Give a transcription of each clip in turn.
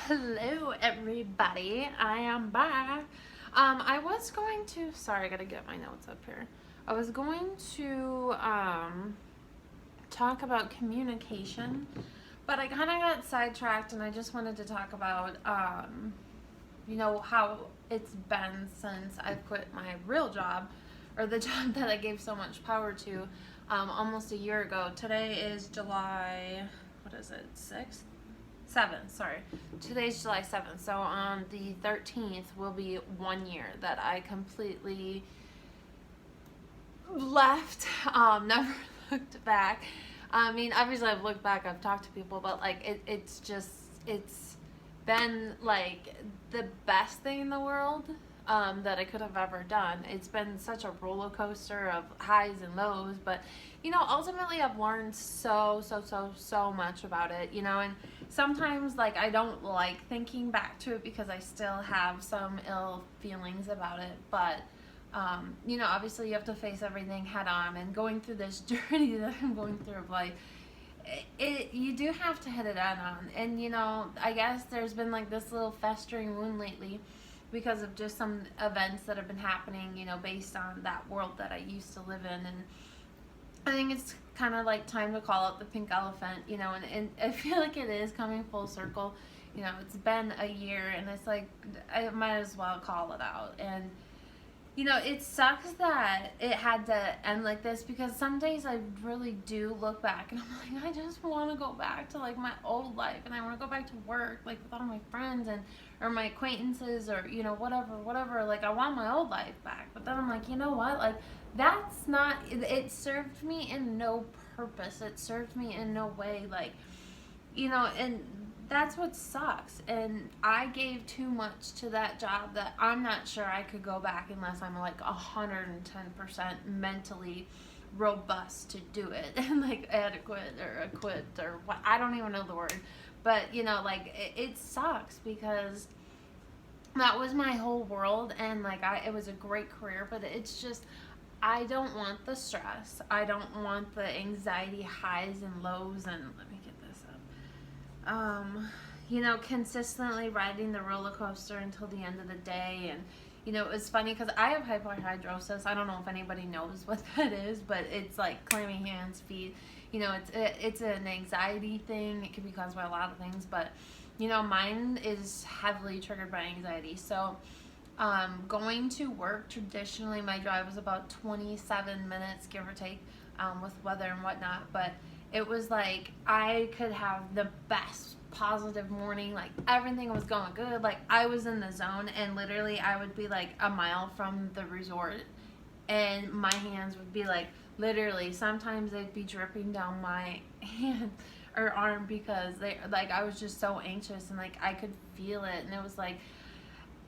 Hello everybody, I am back. I was going to, sorry, I gotta get my notes up here. I was going to talk about communication, but I kind of got sidetracked and I just wanted to talk about, how it's been since I've quit my real job, or the job that I gave so much power to, almost a year ago. Today is July, what is it, 6th? 7th, sorry. Today's July 7th. So on the 13th will be 1 year that I completely left, never looked back. I mean, obviously I've looked back, I've talked to people, but like it's been like the best thing in the world that I could have ever done. It's been such a roller coaster of highs and lows, but ultimately I've learned so much about it, and sometimes like I don't like thinking back to it because I still have some ill feelings about it, but obviously you have to face everything head on, and going through this journey that I'm going through of life, you do have to hit it head on. And I guess there's been like this little festering wound lately because of just some events that have been happening, based on that world that I used to live in. And I think it's kind of like time to call out the pink elephant, and I feel like it is coming full circle. It's been a year, and it's like I might as well call it out. And it sucks that it had to end like this, because some days I really do look back and I'm like, I just want to go back to like my old life, and I want to go back to work like with all my friends and or my acquaintances, or whatever. Like I want my old life back. But then I'm like, you know what? Like that's not it served me in no purpose. It served me in no way, like and that's what sucks. And I gave too much to that job that I'm not sure I could go back unless I'm like 110% mentally robust to do it and like adequate or equipped or what, I don't even know the word. But like it sucks because that was my whole world, and like it was a great career, but it's just I don't want the stress. I don't want the anxiety highs and lows. And let me get this up. Consistently riding the roller coaster until the end of the day. And it was funny because I have hyperhidrosis. I don't know if anybody knows what that is, but it's like clammy hands, feet. It's an anxiety thing. It can be caused by a lot of things, but mine is heavily triggered by anxiety. So going to work, traditionally my drive was about 27 minutes, give or take, with weather and whatnot. But it was like I could have the best positive morning, like everything was going good, like I was in the zone, and literally I would be like a mile from the resort and my hands would be like, literally sometimes they'd be dripping down my hand or arm because I was just so anxious, and like I could feel it. And it was like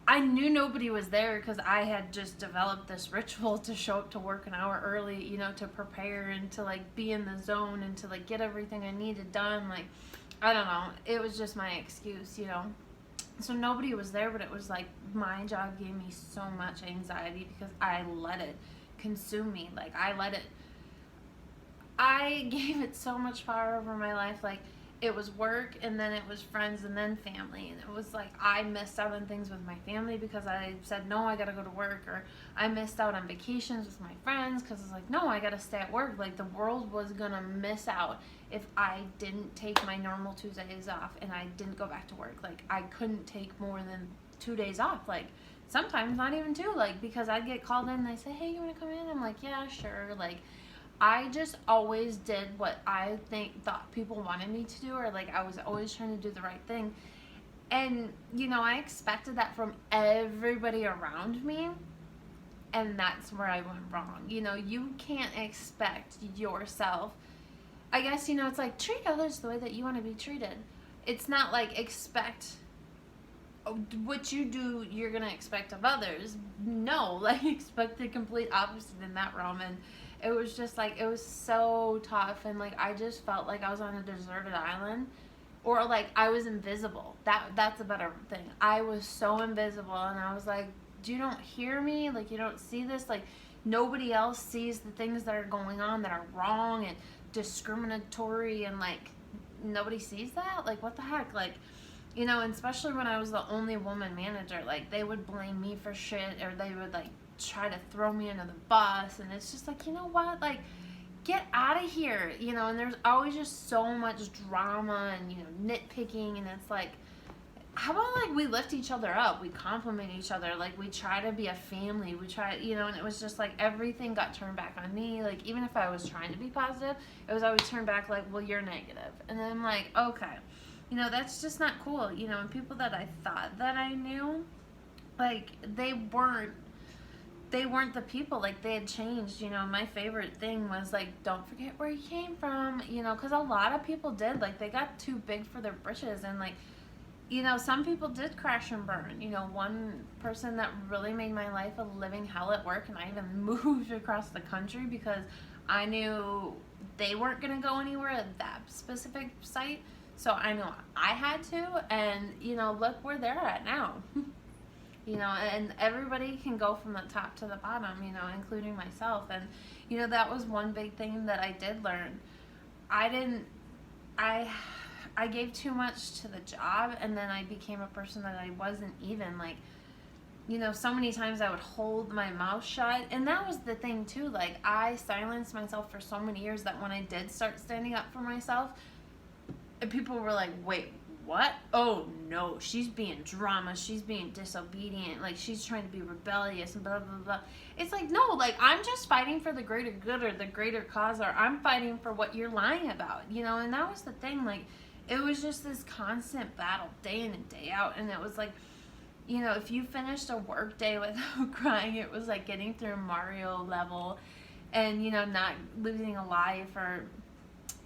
I knew nobody was there because I had just developed this ritual to show up to work an hour early, to prepare and to like be in the zone and to like get everything I needed done. Like, I don't know. It was just my excuse. So nobody was there, but it was like my job gave me so much anxiety because I let it consume me. Like, I gave it so much power over my life. Like, it was work, and then it was friends, and then family. And it was like I missed out on things with my family because I said, no, I gotta go to work. Or I missed out on vacations with my friends because it's like, no, I gotta stay at work. Like the world was gonna miss out if I didn't take my normal Tuesdays off and I didn't go back to work. Like I couldn't take more than 2 days off. Like sometimes not even two, like because I'd get called in and they say, hey, you wanna come in? I'm like, yeah, sure. Like I just always did what I thought people wanted me to do, or like I was always trying to do the right thing. And I expected that from everybody around me, and that's where I went wrong. You can't expect yourself. I guess it's like treat others the way that you want to be treated. It's not like expect what you do you're gonna expect of others. No, like expect the complete opposite in that realm. And it was just like it was so tough, and like I just felt like I was on a deserted island, or like I was invisible. That's a better thing. I was so invisible, and I was like, you don't hear me, like you don't see this, like nobody else sees the things that are going on that are wrong and discriminatory, and like nobody sees that. Like what the heck? Like You know, and especially when I was the only woman manager, like they would blame me for shit, or they would like try to throw me under the bus, and it's just like, you know what, like get out of here, you know. And there's always just so much drama and, you know, nitpicking, and it's like, how about like we lift each other up, we compliment each other, like we try to be a family, we try, you know. And it was just like everything got turned back on me. Like even if I was trying to be positive, it was always turned back like, well, you're negative. And then I'm like, okay, you know, that's just not cool, you know. And people that I thought that I knew, like they weren't the people, like they had changed, you know. My favorite thing was like, don't forget where you came from, you know, because a lot of people did, like they got too big for their britches, and like, you know, some people did crash and burn. You know, one person that really made my life a living hell at work, and I even moved across the country because I knew they weren't going to go anywhere at that specific site. So I know I had to, and, you know, look where they're at now. You know, and everybody can go from the top to the bottom, you know, including myself. And, you know, that was one big thing that I did learn. I didn't, I I gave too much to the job, and then I became a person that I wasn't even, like, you know, so many times I would hold my mouth shut. And that was the thing too, like I silenced myself for so many years that when I did start standing up for myself, people were like, wait, what? Oh no, she's being drama, she's being disobedient, like she's trying to be rebellious and blah blah blah. It's like, no, like I'm just fighting for the greater good or the greater cause, or I'm fighting for what you're lying about, you know. And that was the thing, like it was just this constant battle day in and day out. And it was like, you know, if you finished a work day without crying, it was like getting through a Mario level, and, you know, not losing a life, or,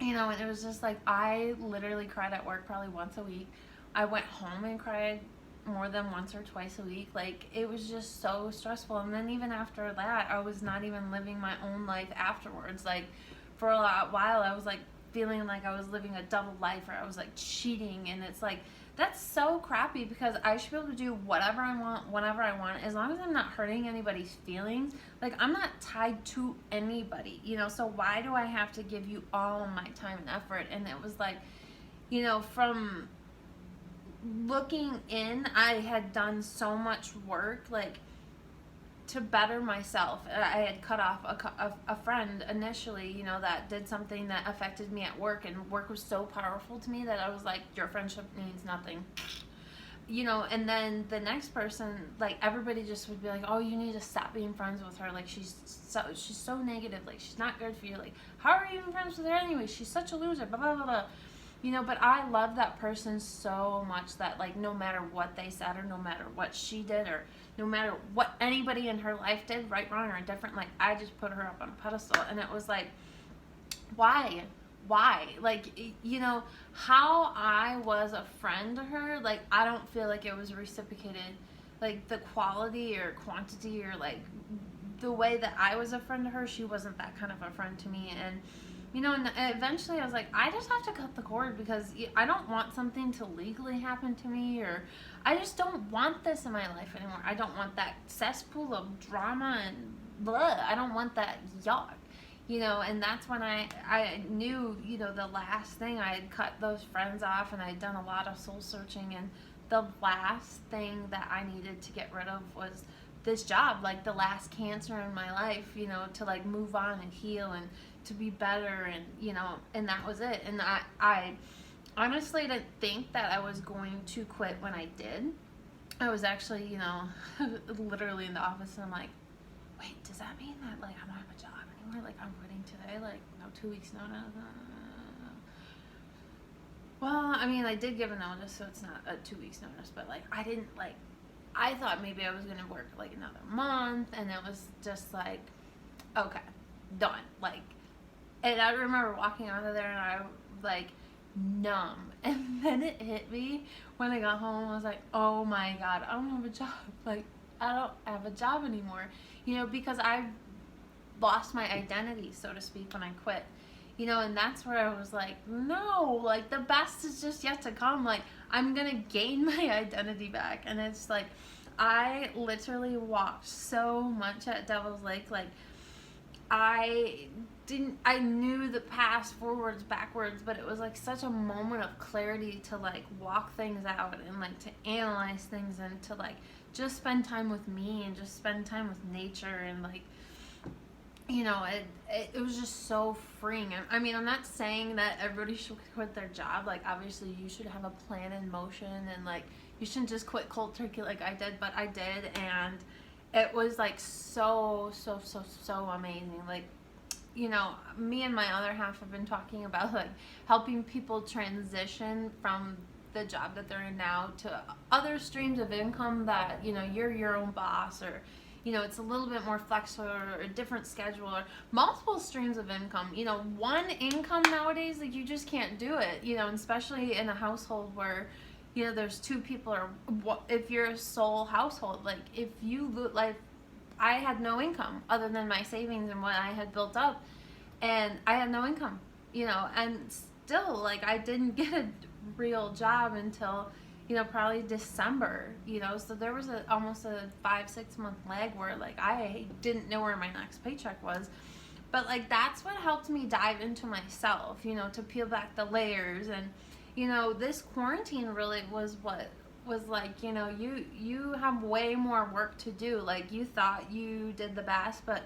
you know. And it was just like, I literally cried at work probably once a week. I went home and cried more than once or twice a week. Like, it was just so stressful. And then even after that, I was not even living my own life afterwards. Like, for a while, I was like feeling like I was living a double life, or I was like cheating. And it's like, that's so crappy, because I should be able to do whatever I want, whenever I want, as long as I'm not hurting anybody's feelings. Like, I'm not tied to anybody, you know, so why do I have to give you all my time and effort? And it was like, you know, from looking in, I had done so much work, like, to better myself. I had cut off a friend initially, you know, that did something that affected me at work, and work was so powerful to me that I was like, your friendship means nothing, you know. And then the next person, like everybody just would be like, oh, you need to stop being friends with her, like she's so negative, like she's not good for you, like how are you even friends with her anyway, she's such a loser, blah blah blah blah. You know, but I love that person so much that, like, no matter what they said, or no matter what she did, or no matter what anybody in her life did, right, wrong, or indifferent, like, I just put her up on a pedestal. And it was like, why? Like, you know, how I was a friend to her, like, I don't feel like it was reciprocated. Like, the quality or quantity, or, like, the way that I was a friend to her, she wasn't that kind of a friend to me. And, you know, and eventually I was like, I just have to cut the cord, because I don't want something to legally happen to me, or I just don't want this in my life anymore. I don't want that cesspool of drama and blah. I don't want that yuck, you know. And that's when I knew, you know, the last thing, I had cut those friends off, and I had done a lot of soul searching, and the last thing that I needed to get rid of was this job, like the last cancer in my life, you know, to like move on and heal and to be better. And, you know, and that was it. And I honestly didn't think that I was going to quit when I did. I was actually, you know, literally in the office, and I'm like, wait, does that mean that, like, I don't have a job anymore? Like, I'm quitting today? Like, no 2 weeks notice? Well, I mean, I did give a notice, so it's not a 2 weeks notice, but, like, I didn't, like, I thought maybe I was going to work, like, another month, and it was just like, okay, done. Like, and I remember walking out of there, and I, like, numb. And then it hit me when I got home. I was like, oh my God, I don't have a job. Like, I don't have a job anymore, you know, because I lost my identity, so to speak, when I quit, you know. And that's where I was like, no, like, the best is just yet to come. Like, I'm gonna gain my identity back. And it's like, I literally walked so much at Devil's Lake. Like, I I knew the past forwards, backwards, but it was like such a moment of clarity to like walk things out and like to analyze things and to like just spend time with me and just spend time with nature and like, you know, it was just so freeing. I mean, I'm not saying that everybody should quit their job. Like, obviously, you should have a plan in motion, and like, you shouldn't just quit cold turkey like I did, but I did, and it was like so amazing. Like, you know, me and my other half have been talking about like helping people transition from the job that they're in now to other streams of income that, you know, you're your own boss, or you know, it's a little bit more flexible, or a different schedule, or multiple streams of income. You know, one income nowadays, like, you just can't do it, you know, especially in a household where, you know, there's two people, or if you're a sole household, like, if you like, I had no income other than my savings and what I had built up, and I had no income, you know, and still, like, I didn't get a real job until, you know, probably December, you know, so there was almost a 5-6 month lag where like I didn't know where my next paycheck was. But like, that's what helped me dive into myself, you know, to peel back the layers. And you know, this quarantine really was what was like, you know, you have way more work to do. Like, you thought you did the best, but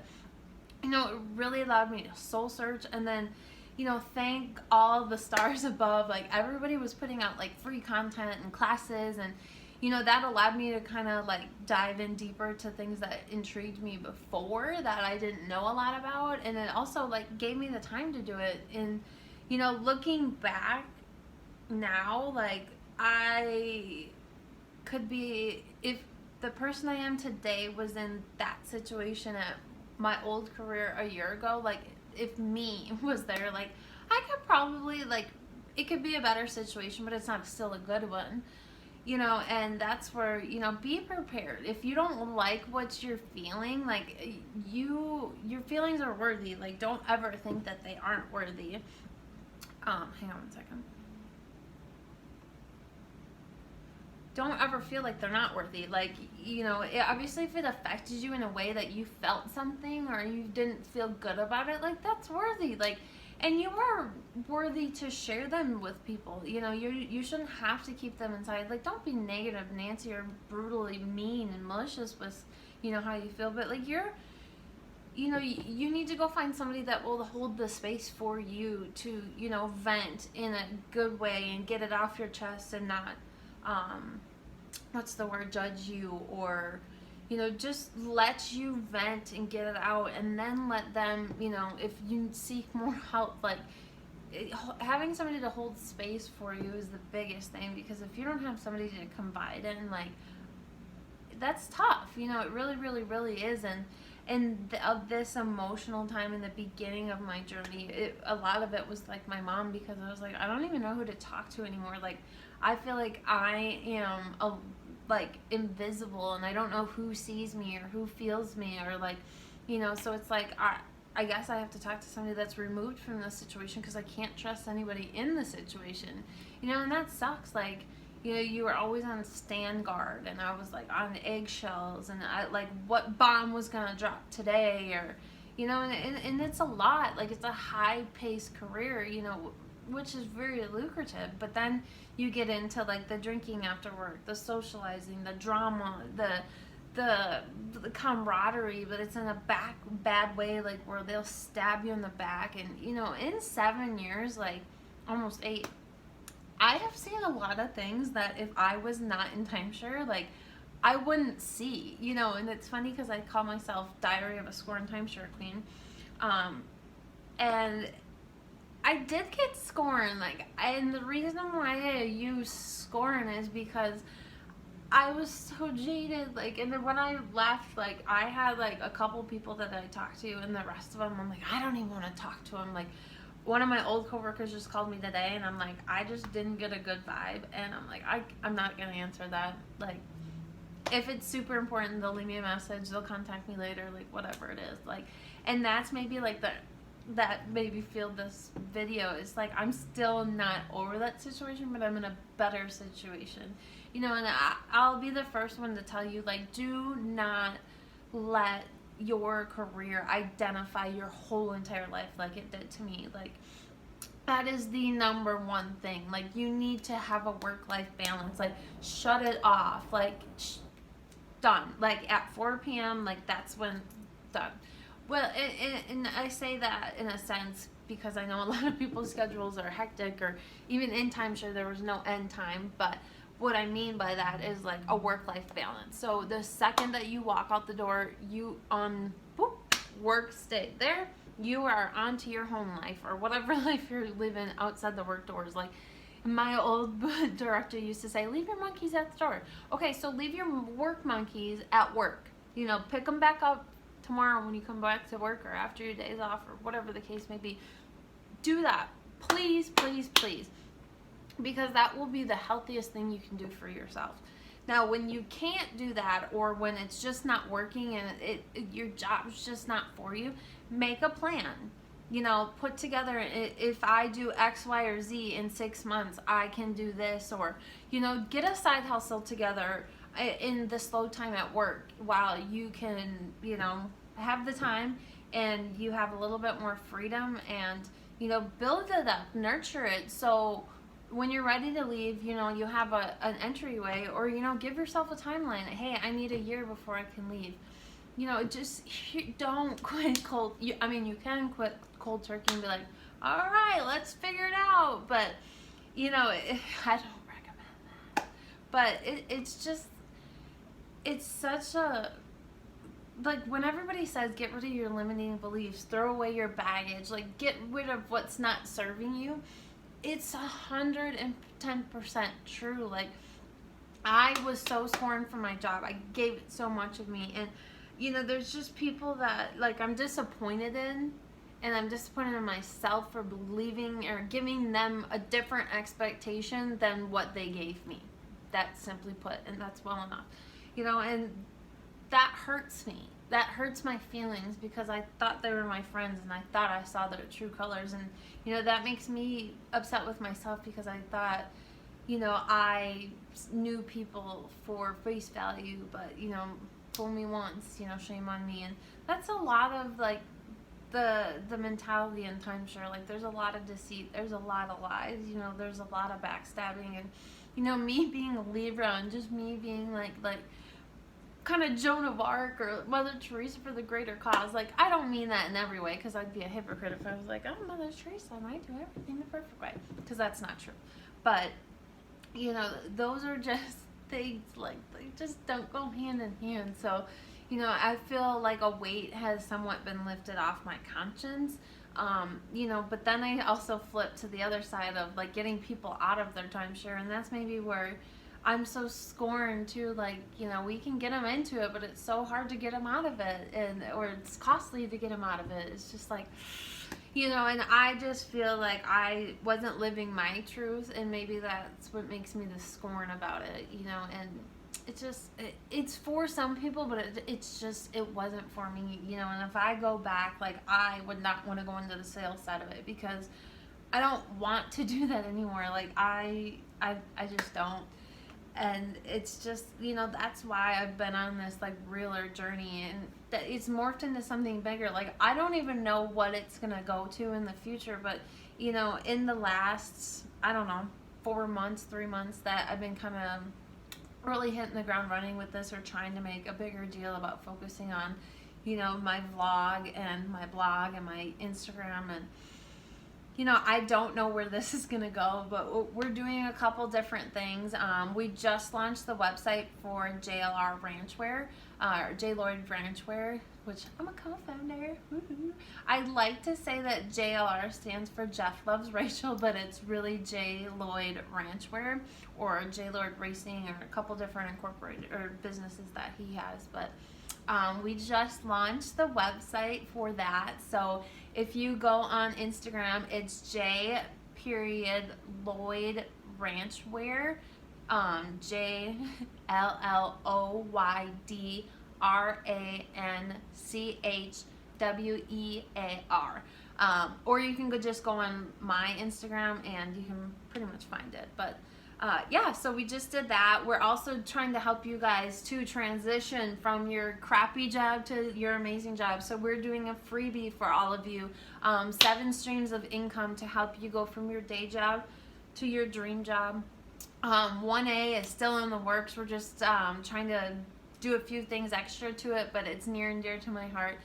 you know, it really allowed me to soul search. And then, you know, thank all the stars above. Like, everybody was putting out like free content and classes, and you know, that allowed me to kind of like dive in deeper to things that intrigued me before that I didn't know a lot about. And it also like gave me the time to do it. And you know, looking back now, like, I could be, if the person I am today was in that situation at my old career a year ago, like, if me was there, like, I could probably, like, it could be a better situation, but it's not still a good one, you know. And that's where, you know, be prepared. If you don't like what you're feeling, like, your feelings are worthy. Like, don't ever think that they aren't worthy. Hang on one second. Don't ever feel like they're not worthy. Like, you know, obviously, if it affected you in a way that you felt something or you didn't feel good about it, like, that's worthy. Like, and you are worthy to share them with people. You know, you shouldn't have to keep them inside. Like, don't be negative Nancy or brutally mean and malicious with, you know, how you feel. But like, you know, you need to go find somebody that will hold the space for you to, you know, vent in a good way and get it off your chest, and not what's the word, judge you, or, you know, just let you vent and get it out. And then let them, you know, if you seek more help, like, having somebody to hold space for you is the biggest thing. Because if you don't have somebody to confide in, like, that's tough, you know. It really is. And this emotional time in the beginning of my journey, a lot of it was like my mom, because I was like, I don't even know who to talk to anymore. Like, I feel like I am like invisible, and I don't know who sees me or who feels me, or like, you know. So it's like, I guess I have to talk to somebody that's removed from the situation, because I can't trust anybody in the situation, you know. And that sucks. Like, you know, you were always on stand guard, and I was like on eggshells, and I like, what bomb was gonna drop today, or, you know. And it's a lot. Like, it's a high paced career, you know, which is very lucrative. But then you get into like the drinking after work, the socializing, the drama, the camaraderie, but it's in a bad way, like where they'll stab you in the back. And you know, in 7 years, like almost 8, I have seen a lot of things that if I was not in timeshare, like, I wouldn't see, you know. And it's funny because I call myself Diary of a Scorn Timeshare Queen, and I did get scorn, like, and the reason why I use scorn is because I was so jaded, like, and then when I left, like, I had, like, a couple people that I talked to, and the rest of them, I'm like, I don't even want to talk to them. Like, one of my old coworkers just called me today, and I'm like, I just didn't get a good vibe, and I'm like, I'm not going to answer that. Like, if it's super important, they'll leave me a message, they'll contact me later, like, whatever it is. Like, and that's maybe, like, that made me feel this video. It's like, I'm still not over that situation, but I'm in a better situation, you know. And I'll be the first one to tell you, like, do not let your career identify your whole entire life like it did to me. Like, that is the number one thing. Like, you need to have a work-life balance. Like, shut it off. Like, done. Like, at 4 p.m., like, that's when done. Well, and I say that in a sense because I know a lot of people's schedules are hectic, or even in timeshare there was no end time. But what I mean by that is like a work-life balance. So the second that you walk out the door, you work stay there. You are onto your home life or whatever life you're living outside the work doors. Like, my old director used to say, leave your monkeys at the door. Okay, so leave your work monkeys at work. You know, pick them back up tomorrow when you come back to work or after your days off or whatever the case may be. Do that. Please, please, please. Because that will be the healthiest thing you can do for yourself. Now, when you can't do that, or when it's just not working and your job's just not for you, make a plan. You know, put together, if I do X, Y, or Z in 6 months, I can do this. Or, you know, get a side hustle together in the slow time at work while you can, you know, have the time and you have a little bit more freedom, and, you know, build it up, nurture it. So when you're ready to leave, you know, you have an entryway, or, you know, give yourself a timeline. Hey, I need a year before I can leave. You know, just don't quit cold. You can quit cold turkey and be like, all right, let's figure it out. But, you know, I don't recommend that. But it's just, it's such a, like, when everybody says get rid of your limiting beliefs, throw away your baggage, like, get rid of what's not serving you, it's 110% true. Like, I was so scorned from my job. I gave it so much of me. And, you know, there's just people that, like, I'm disappointed in. And I'm disappointed in myself for believing or giving them a different expectation than what they gave me. That's simply put. And that's well enough. You know, and that hurts me. That hurts my feelings because I thought they were my friends and I thought I saw their true colors. And, you know, that makes me upset with myself because I thought, you know, I knew people for face value, but, you know, fool me once, you know, shame on me. And that's a lot of, like, the mentality in timeshare. Like, there's a lot of deceit, there's a lot of lies, you know, there's a lot of backstabbing. And, you know, me being a Libra and just me being like kind of Joan of Arc or Mother Teresa for the greater cause. Like, I don't mean that in every way, because I'd be a hypocrite if I was like, I'm Mother Teresa and I do everything the perfect way, because that's not true. But, you know, those are just things, like, they just don't go hand in hand. So, you know, I feel like a weight has somewhat been lifted off my conscience. You know, but then I also flip to the other side of, like, getting people out of their timeshare, and that's maybe where I'm so scorned too. Like, you know, we can get them into it, but it's so hard to get them out of it, or it's costly to get them out of it. It's just like, you know, and I just feel like I wasn't living my truth, and maybe that's what makes me the scorn about it, you know. And it's just, it's for some people, but it wasn't for me, you know. And if I go back, like, I would not want to go into the sales side of it because I don't want to do that anymore. Like, I just don't. And it's just, you know, that's why I've been on this, like, realer journey, and that it's morphed into something bigger. Like, I don't even know what it's gonna go to in the future, but, you know, in the last, I don't know, 4 months, 3 months, that I've been kind of really hitting the ground running with this, or trying to make a bigger deal about focusing on, you know, my vlog and my blog and my Instagram. And, you know, I don't know where this is going to go, but we're doing a couple different things. We just launched the website for JLR Ranchwear, or J. Lloyd Ranchwear, which I'm a co-founder. Woo-hoo. I'd like to say that JLR stands for Jeff Loves Rachel, but it's really J. Lloyd Ranchwear, or J. Lloyd Racing, or a couple different incorporated or businesses that he has. But we just launched the website for that. So if you go on Instagram, it's J. Lloyd Ranchwear, JLLOYDRANCHWEAR. Or you can just go on my Instagram and you can pretty much find it. But yeah, so we just did that. We're also trying to help you guys to transition from your crappy job to your amazing job. So we're doing a freebie for all of you, 7 streams of income to help you go from your day job to your dream job. 1A is still in the works. We're just trying to do a few things extra to it, but it's near and dear to my heart.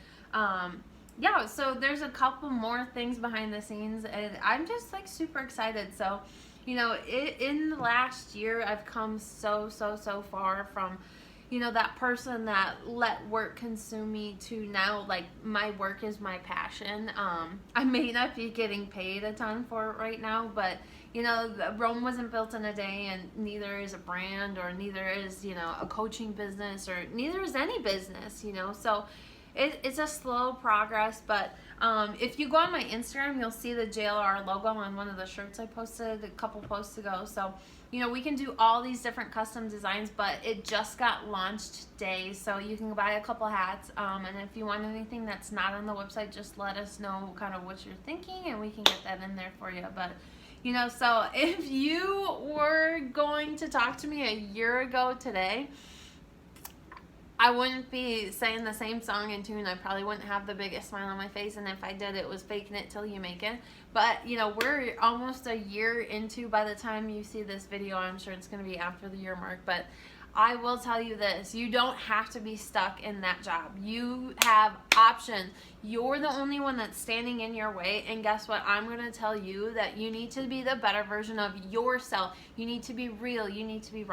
Yeah, so there's a couple more things behind the scenes, and I'm just like super excited. So, you know, in the last year, I've come so far from, you know, that person that let work consume me to now, like, my work is my passion. I may not be getting paid a ton for it right now, but, you know, Rome wasn't built in a day, and neither is a brand, or neither is, you know, a coaching business, or neither is any business, you know. So it's a slow progress, but if you go on my Instagram, you'll see the JLR logo on one of the shirts I posted a couple posts ago. So, you know, we can do all these different custom designs, but it just got launched today, so you can buy a couple hats. And if you want anything that's not on the website, just let us know kind of what you're thinking, and we can get that in there for you. But, you know, so if you were going to talk to me a year ago today, I wouldn't be saying the same song and tune. I probably wouldn't have the biggest smile on my face, and if I did, it was faking it till you make it. But, you know, we're almost a year into, by the time you see this video, I'm sure it's going to be after the year mark, but I will tell you this: you don't have to be stuck in that job. You have options. You're the only one that's standing in your way, and guess what? I'm going to tell you that you need to be the better version of yourself. You need to be real. You need to be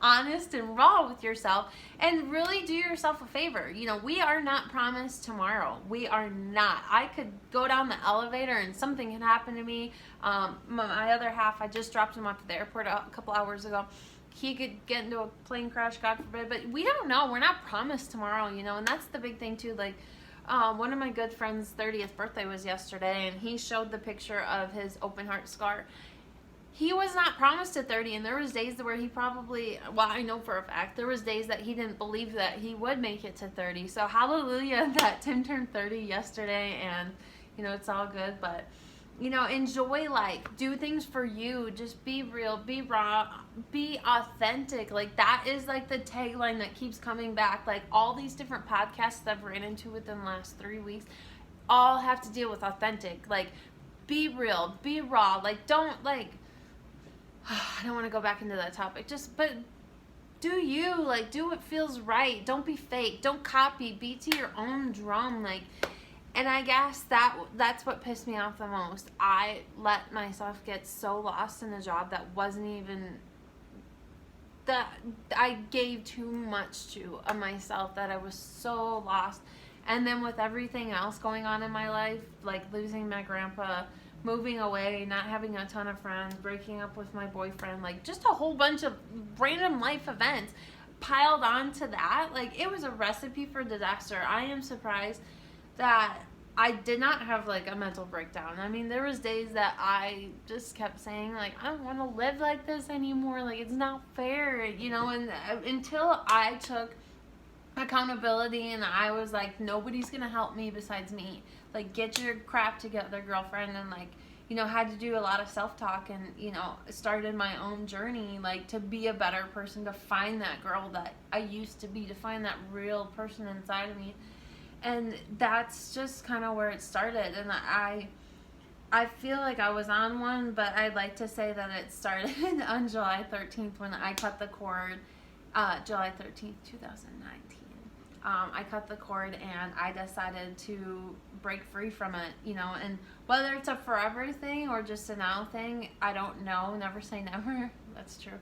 honest and raw with yourself, and really do yourself a favor. You know, we are not promised tomorrow. We are not. I could go down the elevator and something could happen to me. My other half, I just dropped him off at the airport a couple hours ago. He could get into a plane crash, God forbid, but we don't know. We're not promised tomorrow, you know, and that's the big thing too. Like, one of my good friends' 30th birthday was yesterday, and he showed the picture of his open heart scar. He was not promised at 30, and there was days where he probably, well, I know for a fact, there was days that he didn't believe that he would make it to 30. So hallelujah that Tim turned 30 yesterday, and, you know, it's all good, but, you know, enjoy life. Do things for you. Just be real, be raw, be authentic. Like, that is like the tagline that keeps coming back. Like, all these different podcasts that I've ran into within the last 3 weeks all have to deal with authentic. Like, be real, be raw. Like, don't, like, I don't want to go back into that topic. But do you. Like, do what feels right. Don't be fake. Don't copy. Beat to your own drum. Like, and I guess that's what pissed me off the most. I let myself get so lost in a job that wasn't even, that I gave too much to of myself, that I was so lost. And then with everything else going on in my life, like losing my grandpa, moving away, not having a ton of friends, breaking up with my boyfriend, like just a whole bunch of random life events piled onto that, like it was a recipe for disaster. I am surprised that I did not have like a mental breakdown. I mean, there was days that I just kept saying like, I don't want to live like this anymore. Like, it's not fair, you know, and until I took accountability and I was like, nobody's going to help me besides me. Like, get your crap together, girlfriend. And like, you know, had to do a lot of self-talk and, you know, started my own journey, like to be a better person, to find that girl that I used to be, to find that real person inside of me. And that's just kind of where it started. And I feel like I was on one, but I'd like to say that it started on July 13th when I cut the cord, July 13th, 2019. I cut the cord and I decided to break free from it, you know, and whether it's a forever thing or just a now thing, I don't know. Never say never. That's true.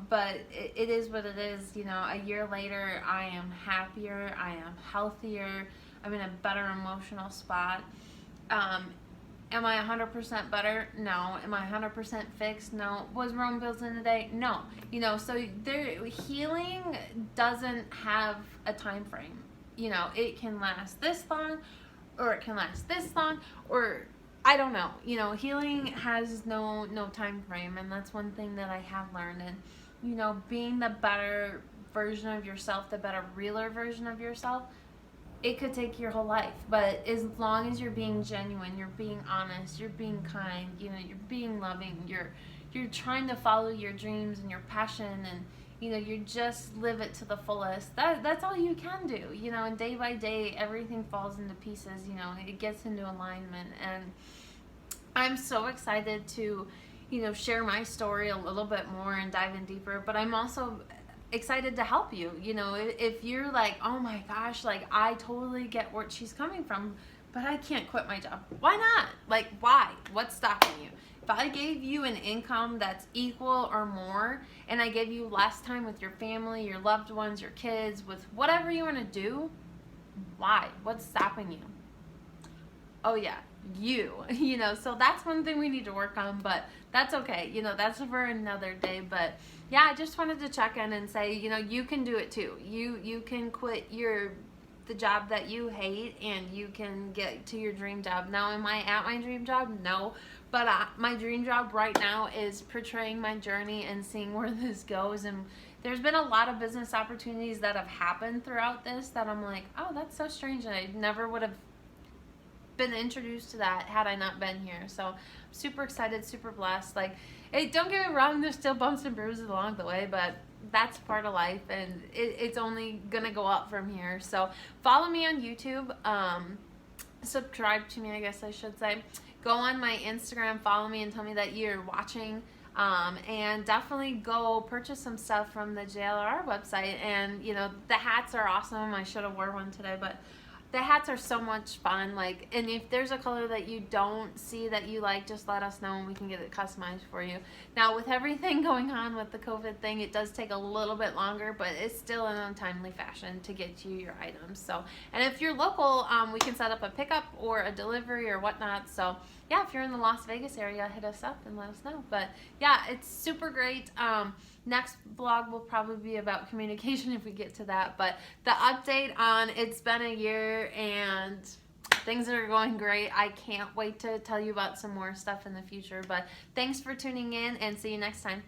But it is what it is, you know. A year later, I am happier, I am healthier, I'm in a better emotional spot. Am I 100% better? No. Am I 100% fixed? No. Was Rome built in a day? No. You know, so healing doesn't have a time frame. You know, it can last this long, or it can last this long, or I don't know. You know, healing has no time frame, and that's one thing that I have learned. And, you know, being the better version of yourself, the better, realer version of yourself, it could take your whole life. But as long as you're being genuine, you're being honest, you're being kind, you know, you're being loving, you're trying to follow your dreams and your passion, and you know, you just live it to the fullest. That's all you can do, you know, and day by day everything falls into pieces, you know, it gets into alignment. And I'm so excited to, you know, share my story a little bit more and dive in deeper, but I'm also excited to help you. You know, if you're like, oh my gosh, like I totally get where she's coming from, but I can't quit my job. Why not? Like, why? What's stopping you? If I gave you an income that's equal or more, and I gave you less time with your family, your loved ones, your kids, with whatever you want to do, why? What's stopping you? Oh yeah, you. You know, so that's one thing we need to work on, but that's okay. You know, that's for another day. But yeah, I just wanted to check in and say, you know, you can do it too. You can quit the job that you hate, and you can get to your dream job. Now, am I at my dream job? No. But my dream job right now is portraying my journey and seeing where this goes. And there's been a lot of business opportunities that have happened throughout this that I'm like, oh, that's so strange. And I never would have been introduced to that had I not been here. So I'm super excited, super blessed. Like, hey, don't get me wrong, there's still bumps and bruises along the way, but that's part of life, and it's only gonna go up from here. So follow me on YouTube, subscribe to me, I guess I should say. Go on my Instagram, follow me, and tell me that you're watching. And definitely go purchase some stuff from the JLR website. And you know, the hats are awesome. I should have wore one today, but the hats are so much fun. Like, and if there's a color that you don't see that you like, just let us know and we can get it customized for you. Now, with everything going on with the COVID thing, it does take a little bit longer, but it's still in a timely fashion to get you your items. So, and if you're local, we can set up a pickup or a delivery or whatnot. So yeah, if you're in the Las Vegas area, hit us up and let us know. But yeah, it's super great. Next vlog will probably be about communication if we get to that. But the update on it's been a year and things are going great. I can't wait to tell you about some more stuff in the future. But thanks for tuning in, and see you next time.